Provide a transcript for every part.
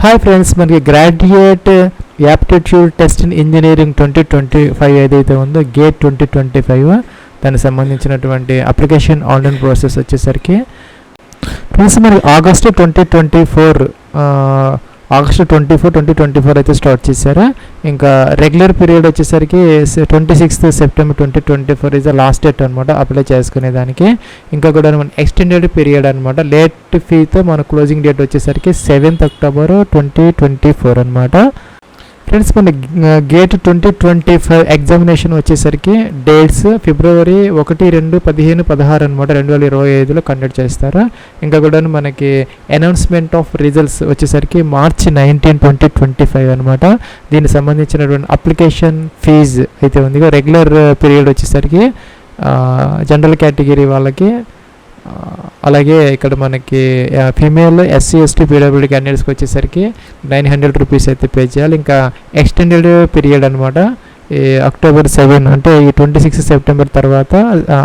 Hi friends, మనకి graduate aptitude test in engineering 2025 ఏదైతే ఉందో గేట్ 2025 దానికి సంబంధించినటువంటి అప్లికేషన్ ఆన్లైన్ ప్రాసెస్ వచ్చేసరికి ఫ్రెండ్స్ మనకి ఆగస్టు 2024 అయితే స్టార్ట్ చేశారు. ఇంకా రెగ్యులర్ పీరియడ్ వచ్చేసరికి 26th September 2024 is the last date అనమాట అప్లై చేసుకునేదానికి. ఇంకా కూడా మన ఎక్స్టెండెడ్ పీరియడ్ అనమాట. లేట్ ఫీతో మన క్లోజింగ్ డేట్ వచ్చేసరికి 7th October 2024 అనమాట. ఫ్రెండ్స్ మన గేట్ 2025 ఎగ్జామినేషన్ వచ్చేసరికి డేట్స్ February 1, 2, 15, 16 అనమాట 2025లో కండక్ట్ చేస్తారు. ఇంకా కూడా మనకి అనౌన్స్మెంట్ ఆఫ్ రిజల్ట్స్ వచ్చేసరికి March 19, 2025 అనమాట. దీనికి సంబంధించినటువంటి అప్లికేషన్ ఫీజు అయితే ఉంది. రెగ్యులర్ పీరియడ్ వచ్చేసరికి జనరల్ కేటగిరీ వాళ్ళకి, అలాగే ఇక్కడ మనకి ఫీమేల్ SC ST PWD క్యాండిడేట్స్కి వచ్చేసరికి 900 రూపీస్ అయితే పే చేయాలి. ఇంకా ఎక్స్టెండెడ్ పీరియడ్ అనమాట. October 7 అంటే ఈ 26 September తర్వాత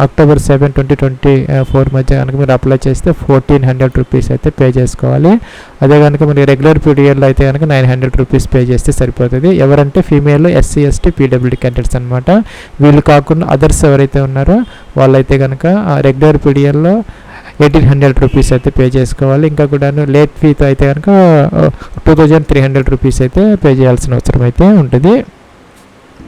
October 7, 2024 మధ్య కనుక మీరు అప్లై చేస్తే 1400 రూపీస్ అయితే పే చేసుకోవాలి. అదే కనుక మరి రెగ్యులర్ పీరియడ్లో అయితే కనుక 900 రూపీస్ పే చేస్తే సరిపోతుంది. ఎవరంటే female SC ST PWD candidates అనమాట. వీళ్ళు కాకుండా అదర్స్ ఎవరైతే ఉన్నారో వాళ్ళైతే కనుక రెగ్యులర్ పీరియడ్లో 1800 రూపీస్ అయితే పే చేసుకోవాలి. ఇంకా కూడా లేట్ ఫీతో అయితే కనుక 2300 రూపీస్ అయితే పే చేయాల్సిన అవసరం అయితే ఉంటుంది.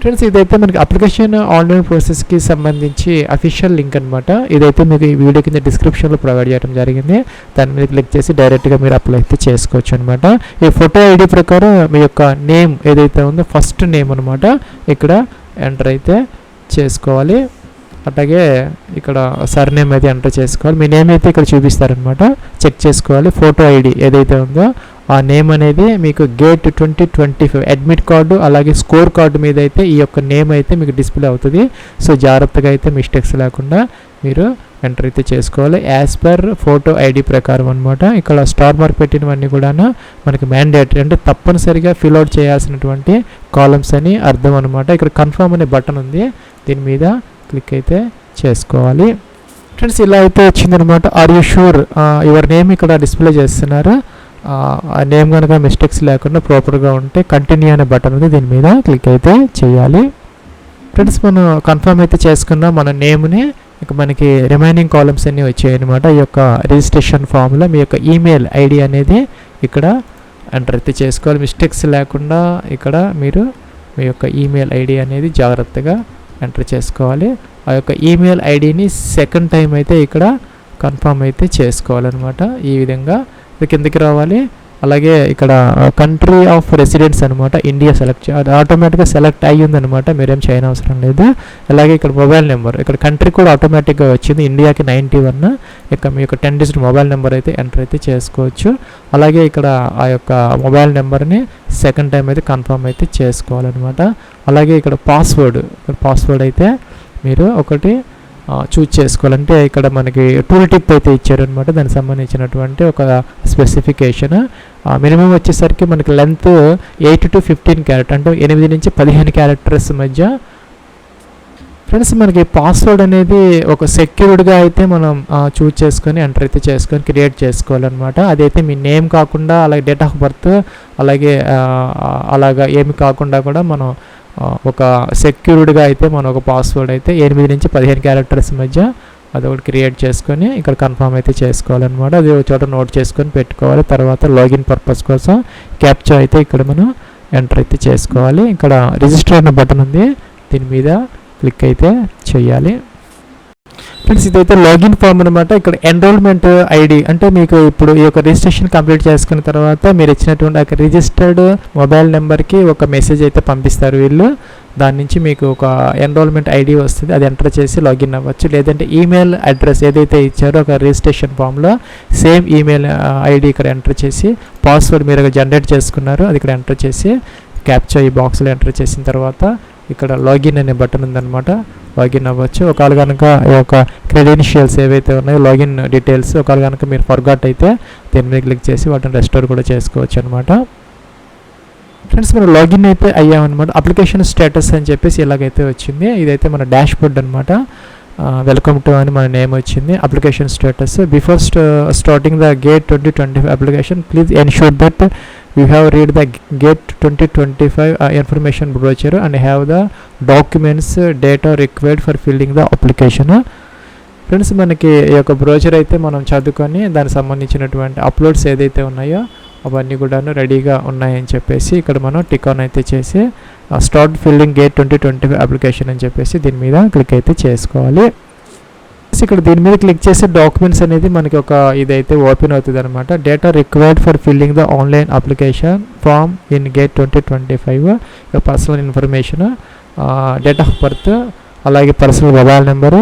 ఫ్రెండ్స్ ఇదైతే మనకి అప్లికేషన్ ఆన్లైన్ ప్రాసెస్కి సంబంధించి అఫీషియల్ లింక్ అనమాట. ఇదైతే మీకు ఈ వీడియో కింద డిస్క్రిప్షన్లో ప్రొవైడ్ చేయడం జరిగింది. దాని మీద క్లిక్ చేసి డైరెక్ట్గా మీరు అప్లై అయితే చేసుకోవచ్చు అనమాట. ఈ ఫోటో ఐడి ప్రకారం మీ యొక్క నేమ్ ఏదైతే ఉందో ఫస్ట్ నేమ్ అనమాట ఇక్కడ ఎంటర్ అయితే చేసుకోవాలి. అట్లాగే ఇక్కడ సర్నేమ్ అయితే ఎంటర్ చేసుకోవాలి. మీ నేమ్ అయితే ఇక్కడ చూపిస్తారనమాట, చెక్ చేసుకోవాలి. ఫోటో ఐడి ఏదైతే ఉందో ఆ నేమ్ అనేది మీకు గేట్ 2025 అడ్మిట్ కార్డు అలాగే స్కోర్ కార్డు మీద అయితే ఈ యొక్క నేమ్ అయితే మీకు డిస్ప్లే అవుతుంది. సో జాగ్రత్తగా అయితే మిస్టేక్స్ లేకుండా మీరు ఎంటర్ అయితే చేసుకోవాలి యాజ్ పర్ ఫోటో ఐడి ప్రకారం అనమాట. ఇక్కడ స్టార్ మార్క్ పెట్టినవన్నీ కూడా మనకి మ్యాండేటరీ అంటే తప్పనిసరిగా ఫిల్అవుట్ చేయాల్సినటువంటి కాలమ్స్ అని అర్థం అనమాట. ఇక్కడ కన్ఫర్మ్ అనే బటన్ ఉంది, దీని మీద క్లిక్ అయితే చేసుకోవాలి. ఫ్రెండ్స్ ఇలా అయితే వచ్చిందనమాట. Are you sure your name ఇక్కడ డిస్ప్లే చేస్తున్నారు. ఆ నేమ్ కనుక మిస్టేక్స్ లేకుండా ప్రాపర్గా ఉంటే కంటిన్యూ అనే బటన్ ఉంది, దీని మీద క్లిక్ అయితే చేయాలి. ఫ్రెండ్స్ మనం కన్ఫర్మ్ అయితే చేసుకున్నాం మన నేమ్ని. ఇక మనకి రిమైనింగ్ కాలమ్స్ అన్నీ వచ్చాయి అనమాట. ఈ యొక్క రిజిస్ట్రేషన్ ఫామ్లో మీ యొక్క ఈమెయిల్ ఐడి అనేది ఇక్కడ ఎంటర్ అయితే చేసుకోవాలి. మిస్టేక్స్ లేకుండా ఇక్కడ మీరు మీ యొక్క ఈమెయిల్ ఐడి అనేది జాగ్రత్తగా ఎంటర్ చేసుకోవాలి. ఆ యొక్క ఈమెయిల్ ఐడిని సెకండ్ టైం అయితే ఇక్కడ కన్ఫర్మ్ అయితే చేసుకోవాలన్నమాట. ఈ విధంగా కిందకి రావాలి. అలాగే ఇక్కడ కంట్రీ ఆఫ్ రెసిడెన్స్ అనమాట ఇండియా సెలెక్ట్ అది ఆటోమేటిక్గా సెలెక్ట్ అయ్యిందనమాట, మీరేం చేయనవసరం లేదు. అలాగే ఇక్కడ మొబైల్ నెంబర్, ఇక్కడ కంట్రీ కూడా ఆటోమేటిక్గా వచ్చింది ఇండియాకి 91. ఇక మీ యొక్క 10 డిజిట్ మొబైల్ నెంబర్ అయితే ఎంటర్ అయితే చేసుకోవచ్చు. అలాగే ఇక్కడ ఆ యొక్క మొబైల్ నెంబర్ని సెకండ్ టైం అయితే కన్ఫర్మ్ అయితే చేసుకోవాలన్నమాట. అలాగే ఇక్కడ పాస్వర్డ్ అయితే మీరు ఒకటి చూజ్ చేసుకోవాలంటే ఇక్కడ మనకి టూల్ టిప్ అయితే ఇచ్చారనమాట. దానికి సంబంధించినటువంటి ఒక స్పెసిఫికేషన్ మినిమం వచ్చేసరికి మనకి లెంత్ 8 to 15 క్యారెక్టర్ అంటే 8 నుంచి 15 క్యారెక్టర్స్ మధ్య. ఫ్రెండ్స్ మనకి పాస్వర్డ్ అనేది ఒక సెక్యూర్డ్గా అయితే మనం చూజ్ చేసుకొని ఎంటర్ అయితే చేసుకొని క్రియేట్ చేసుకోవాలన్నమాట. అదైతే మీ నేమ్ కాకుండా అలాగే డేట్ ఆఫ్ బర్త్ అలాగే అలాగా ఏమి కాకుండా కూడా మనం ఒక సెక్యూర్డ్గా అయితే మనం ఒక పాస్వర్డ్ అయితే 8 నుంచి 15 క్యారెక్టర్స్ మధ్య అదొకటి క్రియేట్ చేసుకొని ఇక్కడ కన్ఫర్మ్ అయితే చేసుకోవాలన్నమాట. అది ఒక చోట నోట్ చేసుకొని పెట్టుకోవాలి. తర్వాత లాగిన్ పర్పస్ కోసం క్యాప్చా అయితే ఇక్కడ మనం ఎంటర్ అయితే చేసుకోవాలి. ఇక్కడ రిజిస్టర్ అనే బటన్ ఉంది, దీని మీద క్లిక్ అయితే చేయాలి. ఫ్రెండ్స్ ఇదైతే లాగిన్ ఫామ్ అనమాట. ఇక్కడ ఎన్రోల్మెంట్ ఐడి అంటే మీకు ఇప్పుడు ఈ యొక్క రిజిస్ట్రేషన్ కంప్లీట్ చేసుకున్న తర్వాత మీరు ఇచ్చినటువంటి ఒక రిజిస్టర్డ్ మొబైల్ నెంబర్కి ఒక మెసేజ్ అయితే పంపిస్తారు వీళ్ళు. దాని నుంచి మీకు ఒక ఎన్రోల్మెంట్ ఐడి వస్తుంది, అది ఎంటర్ చేసి లాగిన్ అవ్వచ్చు. లేదంటే ఈమెయిల్ అడ్రస్ ఏదైతే ఇచ్చారో ఒక రిజిస్ట్రేషన్ ఫామ్లో సేమ్ ఈమెయిల్ ఐడి ఇక్కడ ఎంటర్ చేసి పాస్వర్డ్ మీరు జనరేట్ చేసుకున్నారు అది ఇక్కడ ఎంటర్ చేసి క్యాప్చా ఈ బాక్స్లో ఎంటర్ చేసిన తర్వాత ఇక్కడ లాగిన్ అనే బటన్ ఉందన్నమాట, లాగిన్ అవ్వచ్చు. ఒకవేళ కనుక ఈ యొక్క క్రెడెన్షియల్స్ ఏవైతే ఉన్నాయో లాగిన్ డీటెయిల్స్ ఒకవేళ కనుక మీరు ఫర్గాట్ అయితే దీని మీద క్లిక్ చేసి వాటిని రెస్టోర్ కూడా చేసుకోవచ్చు అనమాట. ఫ్రెండ్స్ మనం లాగిన్ అయితే అయ్యామన్నమాట. అప్లికేషన్ స్టేటస్ అని చెప్పేసి ఇలాగైతే వచ్చింది. ఇదైతే మన డాష్ బోర్డ్ అనమాట. వెల్కమ్ టు అని మన నేమ్ వచ్చింది. Application status before starting the GATE 2025 application please ensure that you have read the GATE 2025 information brochure and have the documents data required for filling the application. Friends, మనకి ఈ యొక్క brochure అయితే మనం చదువుకొని దానికి సంబంధించినటువంటి అప్లోడ్స్ ఏదైతే ఉన్నాయో అవన్నీ కూడాను రెడీగా ఉన్నాయని చెప్పేసి ఇక్కడ మనం టిక్ ఆన్ అయితే చేసి స్టార్ట్ ఫిల్లింగ్ గేట్ 2025 అప్లికేషన్ అని చెప్పేసి దీని మీద క్లిక్ అయితే చేసుకోవాలి. ఇక్కడ దీని మీద క్లిక్ చేసే డాక్యుమెంట్స్ అనేది మనకి ఒక ఇదైతే ఓపెన్ అవుతుంది అనమాట. Data required for filling the online application form in GATE 2025, personal information, date of birth, అలాగే personal mobile number,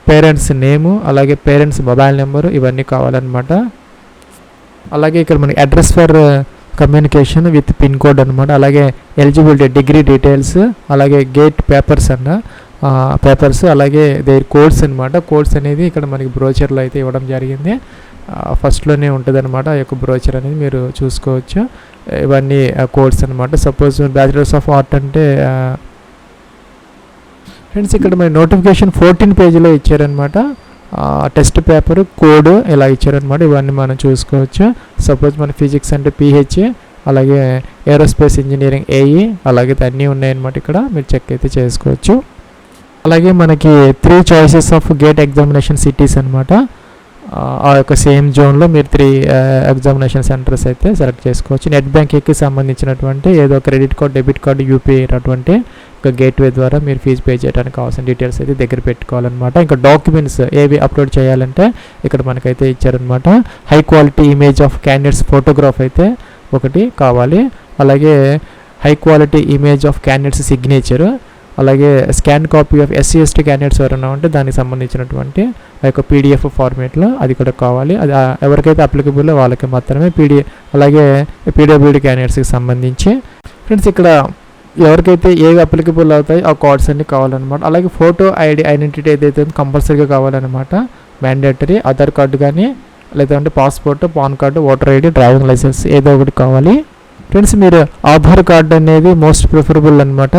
parents name, అలాగే పేరెంట్స్ మొబైల్ నెంబరు, ఇవన్నీ కావాలన్నమాట. అలాగే ఇక్కడ మనకి address for communication with pin code అనమాట. అలాగే ఎలిజిబిలిటీ, డిగ్రీ డీటెయిల్స్, అలాగే గేట్ పేపర్స్ పేపర్స్, అలాగే దేర్ కోడ్స్ అనమాట. కోడ్స్ అనేది ఇక్కడ మనకి బ్రోచర్లో అయితే ఇవ్వడం జరిగింది. ఫస్ట్లోనే ఉంటుంది అనమాట ఆ యొక్క బ్రోచర్ అనేది మీరు చూసుకోవచ్చు. ఇవన్నీ కోడ్స్ అనమాట. సపోజ్ బ్యాచిలర్స్ ఆఫ్ ఆర్ట్ అంటే ఫ్రెండ్స్ ఇక్కడ మన నోటిఫికేషన్ 14 పేజీలో ఇచ్చారనమాట. టెస్ట్ పేపర్ కోడ్ ఇలా ఇచ్చారనమాట. ఇవన్నీ మనం చూసుకోవచ్చు. సపోజ్ మన ఫిజిక్స్ అంటే PH, అలాగే ఏరోస్పేస్ ఇంజనీరింగ్ AE, అలాగే అన్నీ ఉన్నాయన్నమాట. ఇక్కడ మీరు చెక్ అయితే చేసుకోవచ్చు. అలాగే మనకి 3 choices of gate examination cities అనమాట. ఆ యొక్క సేమ్ జోన్లో మీరు 3 ఎగ్జామినేషన్ సెంటర్స్ అయితే సెలెక్ట్ చేసుకోవచ్చు. నెట్ బ్యాంకింగ్కి సంబంధించినటువంటి ఏదో credit card, debit card, UPI అటువంటి ఒక గేట్వే ద్వారా మీరు ఫీజు పే చేయడానికి కావాల్సిన డీటెయిల్స్ అయితే దగ్గర పెట్టుకోవాలన్నమాట. ఇంకా డాక్యుమెంట్స్ ఏవి అప్లోడ్ చేయాలంటే ఇక్కడ మనకైతే ఇచ్చారనమాట. High quality image of candidates photograph అయితే ఒకటి కావాలి. అలాగే high quality image of candidates signature, అలాగే scan copy of SC ST candidates ఎవరైనా ఉంటే దానికి సంబంధించినటువంటి ఆ యొక్క PDF ఫార్మేట్లో అది కూడా కావాలి. అది ఎవరికైతే అప్లికబుల్ వాళ్ళకి మాత్రమే అలాగే PWD క్యాండిడేట్స్కి సంబంధించి ఫ్రెండ్స్ ఇక్కడ ఎవరికైతే ఏవి అప్లికబుల్ అవుతాయి ఆ కార్డ్స్ అన్నీ కావాలన్నమాట. అలాగే ఫోటో ఐడెంటిటీ ఏదైతే కంపల్సరీగా కావాలన్నమాట. మ్యాండేటరీ ఆధార్ కార్డు కానీ, లేదంటే passport, PAN card, voter ID, driving licence ఏదో ఒకటి కావాలి. ఫ్రెండ్స్, మీరు ఆధార్ కార్డు అనేది మోస్ట్ ప్రిఫరబుల్ అనమాట.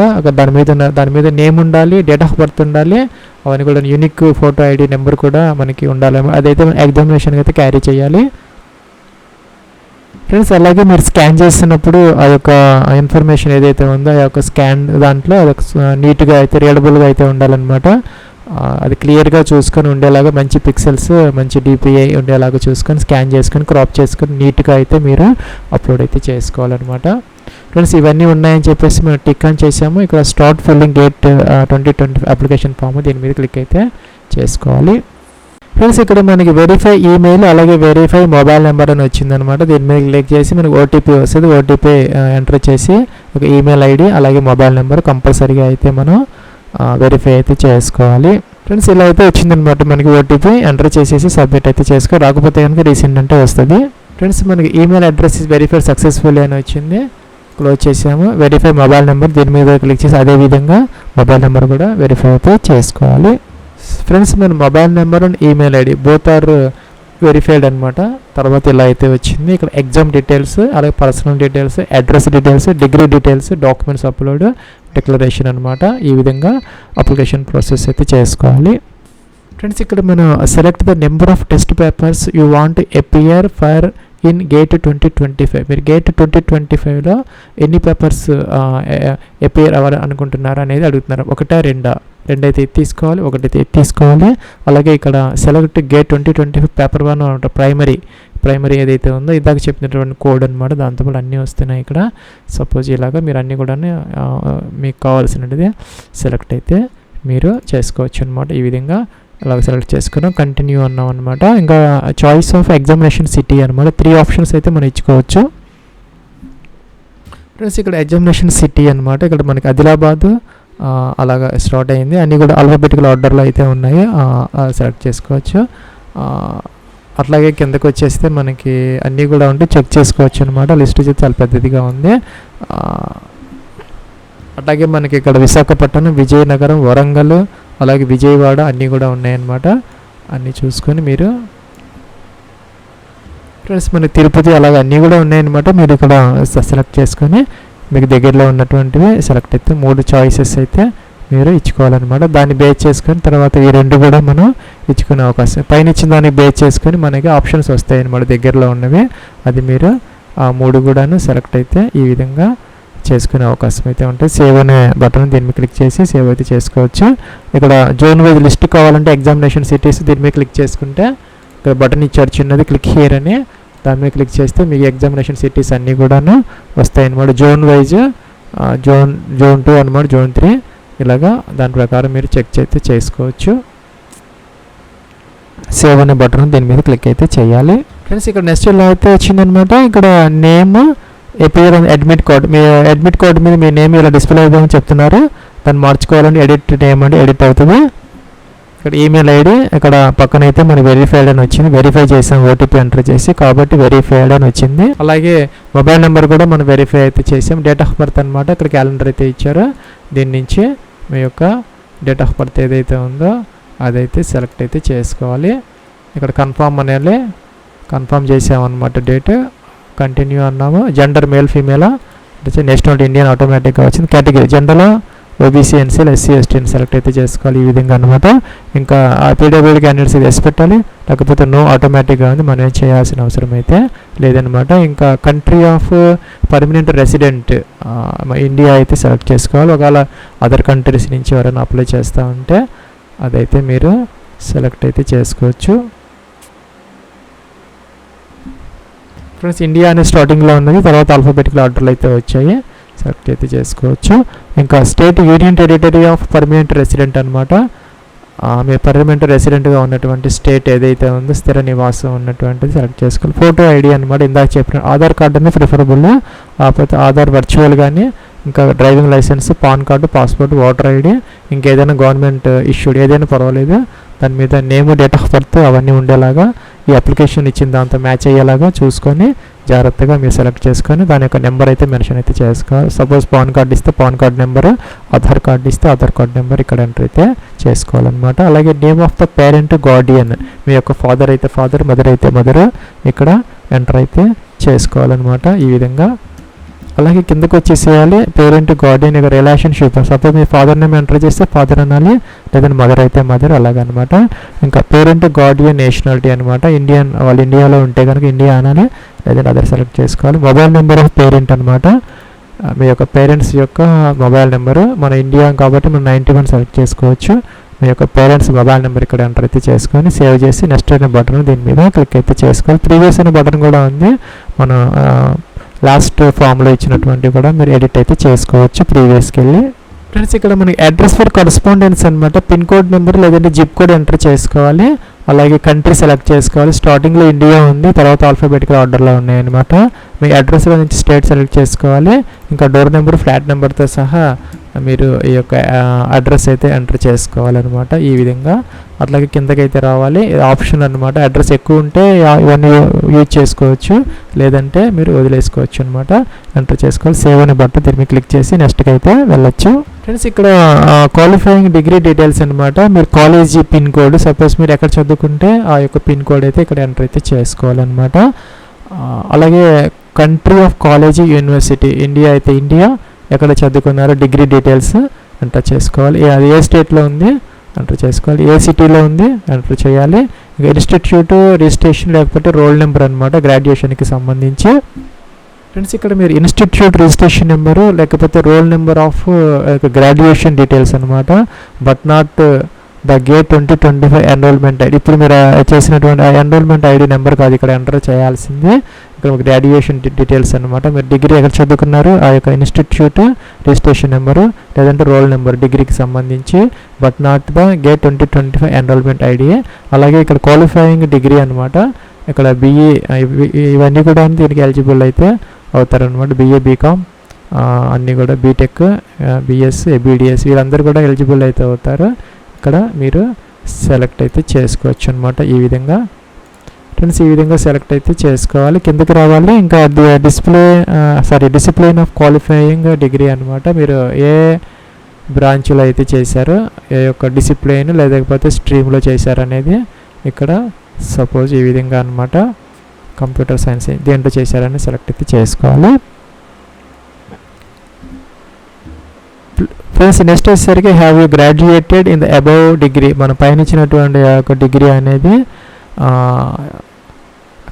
దాని మీద నేమ్ ఉండాలి, డేట్ ఆఫ్ బర్త్ ఉండాలి, అవన్నీ కూడా యూనిక్ ఫోటో ID నెంబర్ కూడా మనకి ఉండాలి. అదైతే ఎగ్జామినేషన్కి అయితే క్యారీ చేయాలి. ఫ్రెండ్స్, అలాగే మీరు స్కాన్ చేస్తున్నప్పుడు ఆ యొక్క ఇన్ఫర్మేషన్ ఏదైతే ఉందో ఆ యొక్క స్కాన్ దాంట్లో అదొక నీట్గా అయితే రీడబుల్గా అయితే ఉండాలన్నమాట. అది క్లియర్గా చూసుకొని ఉండేలాగా మంచి పిక్సెల్స్, మంచి DPI ఉండేలాగా చూసుకొని స్కాన్ చేసుకొని క్రాప్ చేసుకొని నీట్గా అయితే మీరు అప్లోడ్ అయితే చేసుకోవాలన్నమాట. ఫ్రెండ్స్, ఇవన్నీ ఉన్నాయని చెప్పేసి మేము టిక్ ఆన్ చేసాము. ఇక్కడ start filling GATE 2025 application form దీని మీద క్లిక్ అయితే చేసుకోవాలి. ఫ్రెండ్స్, ఇక్కడ మనకి వెరిఫై ఈమెయిల్, అలాగే వెరిఫై మొబైల్ నెంబర్ అని వచ్చిందనమాట. దీని మీద క్లిక్ చేసి మనకి OTP వస్తుంది. OTP ఎంటర్ చేసి ఒక ఈమెయిల్ ID, అలాగే మొబైల్ నెంబర్ కంపల్సరీగా అయితే మనం వెరిఫై అయితే చేసుకోవాలి. ఫ్రెండ్స్, ఇలా అయితే వచ్చిందనమాట. మనకి OTP ఎంటర్ చేసేసి సబ్మిట్ అయితే చేసుకో. రాకపోతే కనుక రీసెంట్ అంటే వస్తుంది. ఫ్రెండ్స్, మనకి email address is verified successful అని వచ్చింది. క్లోజ్ చేసాము. వెరిఫై మొబైల్ నెంబర్ దీని మీద క్లిక్ చేసి అదేవిధంగా మొబైల్ నెంబర్ కూడా వెరిఫై అయితే చేసుకోవాలి. ఫ్రెండ్స్, మన mobile number and email ID both are verified అనమాట. తర్వాత ఇలా అయితే వచ్చింది. ఇక్కడ ఎగ్జామ్ డీటెయిల్స్, అలాగే personal details, address details, degree details, documents upload, declaration అనమాట. ఈ విధంగా అప్లికేషన్ ప్రాసెస్ అయితే చేసుకోవాలి. ఫ్రెండ్స్, ఇక్కడ మనం select the number of test papers you want appear for in GATE 2025. మీరు గేట్ 2025లో ఎన్ని పేపర్స్ అపియర్ అవ్వాలి అనుకుంటున్నారు అనేది అడుగుతున్నారు. ఒకటా రెండైతే తీసుకోవాలి, ఒకటైతే తీసుకోవాలి. అలాగే ఇక్కడ సెలెక్ట్ గేట్ 2025 పేపర్ 1 ప్రైమరీ ఏదైతే ఉందో ఇందాక చెప్పినటువంటి కోడ్ అనమాట. దాంతో కూడా అన్నీ వస్తున్నాయి ఇక్కడ. సపోజ్ ఇలాగా మీరు అన్నీ కూడా మీకు కావాల్సినది సెలెక్ట్ అయితే మీరు చేసుకోవచ్చు అనమాట. ఈ విధంగా అలాగ సెలెక్ట్ చేసుకున్నాం. కంటిన్యూ అన్నాం అనమాట. ఇంకా చాయిస్ ఆఫ్ ఎగ్జామినేషన్ సిటీ అనమాట. 3 ఆప్షన్స్ అయితే మనం ఇచ్చుకోవచ్చు. ఫ్రెండ్స్, ఇక్కడ ఎగ్జామినేషన్ సిటీ అనమాట. ఇక్కడ మనకి ఆదిలాబాద్ అలాగా స్టార్ట్ అయింది. అన్నీ కూడా ఆల్ఫాబెటికల్ ఆర్డర్లో అయితే ఉన్నాయి. సెలెక్ట్ చేసుకోవచ్చు. అట్లాగే కిందకు వచ్చేస్తే మనకి అన్నీ కూడా ఉంటే చెక్ చేసుకోవచ్చు అనమాట. లిస్ట్ అయితే చాలా పెద్దదిగా ఉంది. అట్లాగే మనకి ఇక్కడ విశాఖపట్నం, విజయనగరం, వరంగల్, అలాగే విజయవాడ అన్నీ కూడా ఉన్నాయన్నమాట. అన్నీ చూసుకొని మీరు ఫ్రెండ్స్ మనకి తిరుపతి అలాగే అన్నీ కూడా ఉన్నాయన్నమాట. మీరు ఇక్కడ సెలెక్ట్ చేసుకొని మీకు దగ్గరలో ఉన్నటువంటివి సెలెక్ట్ అయితే 3 చాయిసెస్ అయితే మీరు ఇచ్చుకోవాలన్నమాట. దాన్ని బేస్ చేసుకొని తర్వాత ఈ 2 కూడా మనం ఇచ్చుకునే అవకాశం. పైన ఇచ్చిన దాన్ని బేస్ చేసుకొని మనకి ఆప్షన్స్ వస్తాయి అన్నమాట దగ్గరలో ఉన్నవి. అది మీరు ఆ 3 కూడాను సెలెక్ట్ అయితే ఈ విధంగా చేసుకునే అవకాశం అయితే ఉంటుంది. సేవ్ అనే బటన్ దీని మీద క్లిక్ చేసి సేవ్ అయితే చేసుకోవచ్చు. ఇక్కడ జోన్ వైజ్ లిస్ట్ కావాలంటే ఎగ్జామినేషన్ సిటీస్ దీని మీద క్లిక్ చేసుకుంటే ఇక్కడ బటన్ ఇచ్చారు చిన్నది, క్లిక్ హియర్ అని, దాని మీద క్లిక్ చేస్తే మీ ఎగ్జామినేషన్ సిటీస్ అన్నీ కూడాను వస్తాయి అన్నమాట. జోన్ వైజ్ జోన్ 2 అనమాట, జోన్ 3 ఇలాగా దాని ప్రకారం మీరు చెక్ అయితే చేసుకోవచ్చు. సేవ్ అనే బటన్ దీని మీద క్లిక్ అయితే చేయాలి. ఫ్రెండ్స్ ఇక్కడ నెక్స్ట్ ఇలా అయితే వచ్చిందనమాట. ఇక్కడ నేమ్ ఎపియర్ అడ్మిట్ కోడ్, మీ అడ్మిట్ కోడ్ మీద మీ నేమ్ ఇలా డిస్ప్లే అవుతుందని చెప్తున్నారు. దాన్ని మార్చుకోవాలంటే ఎడిట్ నేమ్ అంటే ఎడిట్ అవుతుంది. ఇక్కడ ఈమెయిల్ ఐడి ఇక్కడ పక్కన అయితే మన వెరిఫైడ్ అని వచ్చింది, వెరిఫై చేసాం ఓటీపీ ఎంటర్ చేసి కాబట్టి వెరిఫైడ్ అని వచ్చింది. అలాగే మొబైల్ నెంబర్ కూడా మనం వెరిఫై అయితే చేసాం. డేట్ ఆఫ్ బర్త్ అనమాట, ఇక్కడ క్యాలెండర్ అయితే ఇచ్చారు. దీని నుంచి మీ యొక్క డేట్ ఆఫ్ బర్త్ ఏదైతే ఉందో అదైతే సెలెక్ట్ అయితే చేసుకోవాలి. ఇక్కడ కన్ఫర్మ్ అనేది కన్ఫర్మ్ చేసామన్నమాట. డేట్ కంటిన్యూ అన్నాము. జెండర్ మేల్ ఫీమేలా, నేషనల్ ఇండియన్ ఆటోమేటిక్గా వచ్చింది. Category general OBC NCL SC ఎస్టీని సెలెక్ట్ అయితే చేసుకోవాలి ఈ విధంగా అనమాట. ఇంకా పీడబ్ల్యూడీ క్యాండిడేట్స్ ఇది ఎస్ పెట్టాలి, లేకపోతే నో ఆటోమేటిక్గా ఉంది, మనం ఏం చేయాల్సిన అవసరం అయితే లేదనమాట. ఇంకా country of permanent resident India అయితే సెలెక్ట్ చేసుకోవాలి. ఒకవేళ అదర్ కంట్రీస్ నుంచి ఎవరైనా అప్లై చేస్తూ ఉంటే అదైతే మీరు సెలెక్ట్ అయితే చేసుకోవచ్చు. ఫ్రెండ్స్ ఇండియా అనే స్టార్టింగ్లో ఉన్నది, తర్వాత ఆల్ఫాబెటికల్ ఆర్డర్లు అయితే వచ్చాయి, సెలెక్ట్ అయితే చేసుకోవచ్చు. ఇంకా state union territory of permanent resident అనమాట. మీ పర్మనెంట్ రెసిడెంట్గా ఉన్నటువంటి స్టేట్ ఏదైతే ఉందో స్థిర నివాసం ఉన్నటువంటిది సెలెక్ట్ చేసుకోవాలి. ఫోటో ఐడి అనమాట, ఇందాక చెప్పిన ఆధార్ కార్డు అనేది ప్రిఫరబుల్, కాకపోతే ఆధార్ వర్చువల్ కానీ ఇంకా driving licence, PAN card, passport, voter ID, ఇంకేదైనా గవర్నమెంట్ ఇష్యూడ్ ఏదైనా పర్వాలేదు, దాని మీద నేమ్, డేట్ ఆఫ్ బర్త్ అవన్నీ ఉండేలాగా ఈ అప్లికేషన్ ఇచ్చిన దాంతో మ్యాచ్ అయ్యేలాగా చూసుకొని జాగ్రత్తగా మీరు సెలెక్ట్ చేసుకొని దాని యొక్క నెంబర్ అయితే మెన్షన్ అయితే చేసుకోవాలి. సపోజ్ పాన్ కార్డు ఇస్తే PAN card number, Aadhaar card ఇస్తే ఆధార్ కార్డు నెంబర్ ఇక్కడ ఎంటర్ అయితే చేసుకోవాలన్నమాట. అలాగే name of the parent guardian, మీ యొక్క ఫాదర్ అయితే ఫాదర్, మదర్ అయితే మదర్ ఇక్కడ ఎంటర్ అయితే చేసుకోవాలన్నమాట ఈ విధంగా. అలాగే కిందకు వచ్చేసేయాలి పేరెంట్ గార్డియన్ యొక్క రిలేషన్షిప్. సపోజ్ మీ ఫాదర్ నేమ్ ఎంటర్ చేస్తే ఫాదర్ అనాలి, లేదంటే మదర్ అయితే మదర్ అలాగనమాట. ఇంకా పేరెంట్ గార్డియన్ నేషనాలిటీ అనమాట, ఇండియన్, వాళ్ళు ఇండియాలో ఉంటే కనుక ఇండియా అనాలి, లేదంటే అదర్ సెలెక్ట్ చేసుకోవాలి. మొబైల్ నెంబర్ ఆఫ్ పేరెంట్ అనమాట, మీ యొక్క పేరెంట్స్ యొక్క మొబైల్ నెంబరు, మన ఇండియా కాబట్టి మనం 91 సెలెక్ట్ చేసుకోవచ్చు. మీ యొక్క పేరెంట్స్ మొబైల్ నెంబర్ ఇక్కడ ఎంటర్ అయితే చేసుకొని సేవ్ చేసి నెక్స్ట్ అనే బటన్ దీని మీద క్లిక్ అయితే చేసుకోవాలి. ప్రీవియస్ అనే బటన్ కూడా ఉంది, మన లాస్ట్ ఫామ్లో ఇచ్చినటువంటి కూడా మీరు ఎడిట్ అయితే చేసుకోవచ్చు ప్రీవియస్కి వెళ్ళి. ఫ్రెండ్స్ ఇక్కడ మనకి అడ్రస్ ఫర్ కరస్పాండెన్స్ అనమాట, పిన్ కోడ్ నెంబర్ లేదంటే జిప్ కోడ్ ఎంటర్ చేసుకోవాలి. అలాగే కంట్రీ సెలెక్ట్ చేసుకోవాలి. స్టార్టింగ్లో ఇండియా ఉంది, తర్వాత ఆల్ఫాబెటికల్ ఆర్డర్లో ఉన్నాయన్నమాట. మీ అడ్రస్లో నుంచి స్టేట్ సెలెక్ట్ చేసుకోవాలి. ఇంకా డోర్ నెంబర్, ఫ్లాట్ నెంబర్తో సహా మీరు ఈ యొక్క అడ్రస్ అయితే ఎంటర్ చేసుకోవాలన్నమాట ఈ విధంగా. అట్లాగే కిందకైతే రావాలి, ఆప్షన్ అనమాట. అడ్రస్ ఎక్కువ ఉంటే ఇవన్నీ యూజ్ చేసుకోవచ్చు, లేదంటే మీరు వదిలేసుకోవచ్చు అనమాట. ఎంటర్ చేసుకోవాలి. సేవ్ అనే బటన్ దీని మీద క్లిక్ చేసి నెక్స్ట్కి అయితే వెళ్ళొచ్చు. ఫ్రెండ్స్ ఇక్కడ క్వాలిఫైయింగ్ డిగ్రీ డీటెయిల్స్ అనమాట, మీరు కాలేజీ పిన్ కోడ్, సపోజ్ మీరు ఎక్కడ చదువుకుంటే ఆ యొక్క పిన్ కోడ్ అయితే ఇక్కడ ఎంటర్ అయితే చేసుకోవాలన్నమాట. అలాగే country of college, university, India అయితే ఇండియా, ఎక్కడ చదువుకున్నారో డిగ్రీ డీటెయిల్స్ ఎంటర్ చేసుకోవాలి. అది ఏ స్టేట్లో ఉంది ఎంటర్ చేసుకోవాలి, ఏ సిటీలో ఉంది ఎంటర్ చేయాలి. ఇంకా ఇన్స్టిట్యూట్ రిజిస్ట్రేషన్ లేకపోతే రోల్ నెంబర్ అనమాట, గ్రాడ్యుయేషన్కి సంబంధించి. ఫ్రెండ్స్ ఇక్కడ మీరు ఇన్స్టిట్యూట్ రిజిస్ట్రేషన్ నెంబరు లేకపోతే roll number of graduation details అనమాట, but not the GATE 2025 enrolment ID. ఇప్పుడు మీరు చేసినటువంటి ఎన్రోల్మెంట్ ఐడి నెంబర్ కాదు ఇక్కడ ఎంటర్ చేయాల్సింది. ఇక్కడ గ్రాడ్యుయేషన్ డీటెయిల్స్ అనమాట, మీరు డిగ్రీ ఎక్కడ చదువుకున్నారు ఆ యొక్క ఇన్స్టిట్యూట్ రిజిస్ట్రేషన్ నెంబరు లేదంటే రోల్ నెంబర్ డిగ్రీకి సంబంధించి, but not the GATE 2025 enrolment ID. అలాగే ఇక్కడ క్వాలిఫైయింగ్ డిగ్రీ అనమాట, ఇక్కడ బీఈ ఇవన్నీ కూడా దీనికి ఎలిజిబుల్ అయితే అవుతారనమాట. బీఏ, బీకామ్ అన్నీ కూడా, బీటెక్, బీఎస్, బీడిఎస్ వీళ్ళందరూ కూడా ఎలిజిబుల్ అయితే అవుతారు. ఇక్కడ మీరు సెలెక్ట్ అయితే చేసుకోవచ్చు అనమాట ఈ విధంగా. ఫ్రెండ్స్ ఈ విధంగా సెలెక్ట్ అయితే చేసుకోవాలి. కిందకి రావాలి. ఇంకా డిసిప్లిన్ ఆఫ్ క్వాలిఫైయింగ్ డిగ్రీ అనమాట, మీరు ఏ బ్రాంచ్లో అయితే చేశారో, ఏ యొక్క డిసిప్లిన్ లేకపోతే స్ట్రీమ్లో చేశారనేది ఇక్కడ సపోజ్ ఈ విధంగా అనమాట, కంప్యూటర్ సైన్స్ దేంట్లో చేశారని సెలెక్ట్ అయితే చేసుకోవాలి. ఫ్రెండ్స్ నెక్స్ట్ వచ్చేసరికి have you graduated in the above degree, మన పైన ఇచ్చినటువంటి యొక్క డిగ్రీ అనేది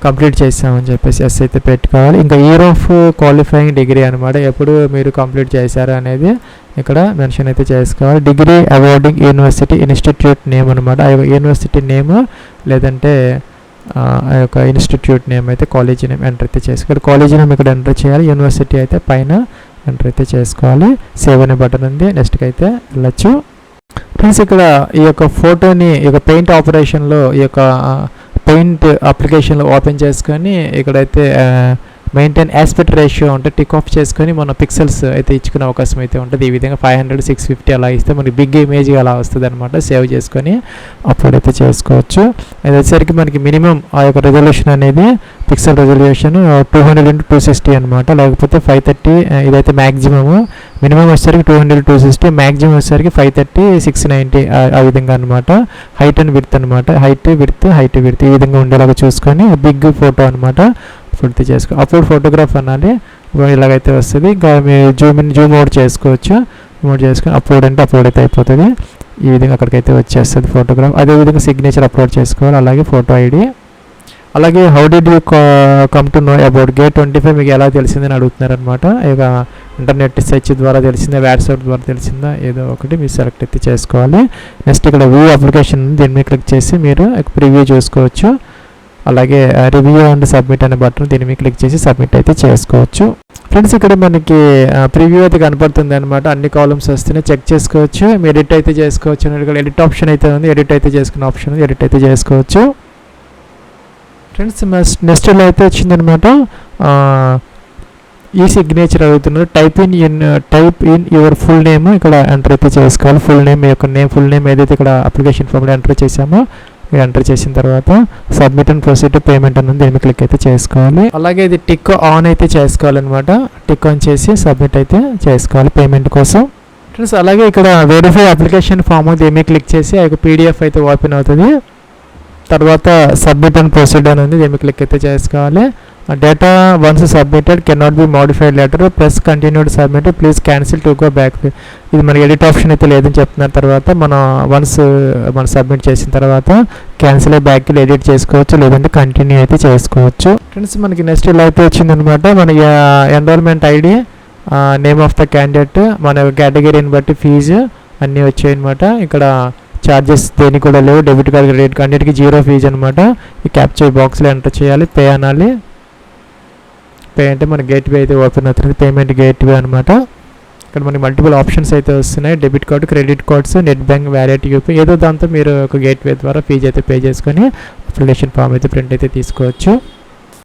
కంప్లీట్ చేసామని చెప్పేసి ఎస్ అయితే పెట్టుకోవాలి. ఇంకా ఇయర్ ఆఫ్ క్వాలిఫైయింగ్ డిగ్రీ అనమాట, ఎప్పుడు మీరు కంప్లీట్ చేశారు అనేది ఇక్కడ మెన్షన్ అయితే చేసుకోవాలి. Degree awarding university institute name అనమాట, ఆ యొక్క యూనివర్సిటీ నేమ్ లేదంటే ఆ యొక్క ఇన్స్టిట్యూట్ నేమ్ అయితే కాలేజీ నేమ్ ఎంటర్ అయితే చేసుకోవాలి. కాలేజీ నేమ్ ఇక్కడ ఎంటర్ చేయాలి, యూనివర్సిటీ అయితే పైన ఎంటర్ అయితే చేసుకోవాలి. సేవ్ అనే బటన్ ఉంది, నెక్స్ట్కి అయితే వెళ్ళచ్చు. ఫ్రెండ్స్ ఇక్కడ ఈ యొక్క ఫోటోని ఈ యొక్క పెయింట్ ఆపరేషన్లో ఈ యొక్క పెయింట్ అప్లికేషన్లో ఓపెన్ చేసుకొని ఇక్కడైతే మెయింటైన్ ఆస్పెక్ట్ రేషియో ఉంటే టిక్ ఆఫ్ చేసుకొని మన పిక్సెల్స్ అయితే ఇచ్చుకునే అవకాశం అయితే ఉంటుంది. ఈ విధంగా 500, 650 అలా ఇస్తే మనకి బిగ్ ఇమేజ్ అలా వస్తుంది అనమాట. సేవ్ చేసుకొని అప్లోడ్ అయితే చేసుకోవచ్చు. అది వచ్చేసరికి మనకి మినిమం ఆ యొక్క రెజల్యూషన్ అనేది పిక్సెల్ రెజల్యూషన్ 200x260 అనమాట, లేకపోతే 530. ఇదైతే మ్యాక్సిమము. మినిమం వచ్చేసరికి 200x260, మ్యాక్సిమం వచ్చేసరికి 530, 690 ఆ విధంగా అనమాట. హైట్ అండ్ విడ్త్ అనమాట, హైట్ విడ్త్ ఈ విధంగా ఉండేలాగా చూసుకొని బిగ్ ఫోటో అనమాట ఫోటో చేసుకో. అప్లోడ్ ఫోటోగ్రాఫ్ అనాలి, ఇలాగైతే వస్తుంది. ఇంకా మీరు జూమ్ అవుట్ చేసుకోవచ్చు. చేసుకొని అప్లోడ్ అంటే అప్లోడ్ అయితే అయిపోతుంది. ఈ విధంగా అక్కడికైతే వచ్చేస్తుంది ఫోటోగ్రాఫ్. అదేవిధంగా సిగ్నేచర్ అప్లోడ్ చేసుకోవాలి, అలాగే ఫోటో ఐడి. అలాగే how did you come to know about gate 25 మీకు ఎలా తెలిసిందని అడుగుతున్నారనమాట. ఇక ఇంటర్నెట్ సెర్చ్ ద్వారా తెలిసిందా, వాట్సాప్ ద్వారా తెలిసిందా, ఏదో ఒకటి మీరు సెలెక్ట్ అయితే చేసుకోవాలి. నెక్స్ట్ ఇక్కడ వ్యూ అప్లికేషన్ దీని మీద క్లిక్ చేసి మీరు ప్రివ్యూ చూసుకోవచ్చు. అలాగే రివ్యూ అండ్ సబ్మిట్ అనే బటన్ దీని మీద క్లిక్ చేసి సబ్మిట్ అయితే చేసుకోవచ్చు. ఫ్రెండ్స్ ఇక్కడ మనకి ప్రివ్యూ అయితే కనపడుతుంది అనమాట, అన్ని కాలమ్స్ వస్తున్నాయి, చెక్ చేసుకోవచ్చు. మీరు ఎడిట్ అయితే చేసుకోవచ్చు. ఇక్కడ ఎడిట్ ఆప్షన్ అయితే ఉంది, ఎడిట్ అయితే చేసుకున్న ఆప్షన్ ఉంది, ఎడిట్ అయితే చేసుకోవచ్చు. ఫ్రెండ్స్ నెక్స్ట్ ఇలా అయితే వచ్చిందనమాట. ఈ సిగ్నేచర్ అడుగుతున్నారు. Type in your full name ఇక్కడ ఎంటర్ అయితే చేసుకోవాలి. ఫుల్ నేమ్ ఏదైతే ఇక్కడ అప్లికేషన్ ఫామ్లో ఎంటర్ చేసామో ఎంటర్ చేసిన తర్వాత సబ్మిట్ అండ్ ప్రొసీడ్ పేమెంట్ అని దీని మీద క్లిక్ అయితే చేసుకోవాలి. అలాగే ఇది టిక్ ఆన్ అయితే చేసుకోవాలన్నమాట. టిక్ ఆన్ చేసి సబ్మిట్ అయితే చేసుకోవాలి పేమెంట్ కోసం. ఫ్రెండ్స్ అలాగే ఇక్కడ వెరిఫై అప్లికేషన్ ఫామ్ దీని మీద క్లిక్ చేసి ఆ PDF అయితే ఓపెన్ అవుతుంది. తర్వాత సబ్మిట్ అండ్ ప్రొసీడ్ అని ఉంది, దీని మీద క్లిక్ అయితే చేసుకోవాలి. Data once submitted can not be modified letter, plus continued submit, please cancel to go back. ఇది మనకి ఎడిట్ ఆప్షన్ అయితే లేదని చెప్తున్నారు. తర్వాత మనం సబ్మిట్ చేసిన తర్వాత క్యాన్సిల్ బ్యాక్ ఎడిట్ చేసుకోవచ్చు, లేదంటే కంటిన్యూ అయితే చేసుకోవచ్చు. ఫ్రెండ్స్ మనకి నెక్స్ట్ ఇలా అయితే వచ్చిందనమాట. మన enrolment ID, name of the candidate, మన కేటగిరీని బట్టి ఫీజు అన్నీ వచ్చాయి అనమాట. ఇక్కడ ఛార్జెస్ దేనికి కూడా లేవు, డెబిట్ కార్డ్ క్రెడిట్ కార్డ్ అన్నిటికీ 0 ఫీజు అనమాట. ఈ క్యాప్చర్ బాక్స్లో ఎంటర్ చేయాలి, పే అనాలి. పే అంటే మన గేట్వే అయితే ఓపెన్ అవుతుంది, పేమెంట్ గేట్వే అనమాట. ఇక్కడ మనకి మల్టిపుల్ ఆప్షన్స్ అయితే వస్తున్నాయి, debit card, credit cards, net bank, wallet, UPI, ఏదో దాంతో మీరు ఒక గేట్వే ద్వారా ఫీజు అయితే పే చేసుకొని అప్లికేషన్ ఫామ్ అయితే ప్రింట్ అయితే తీసుకోవచ్చు.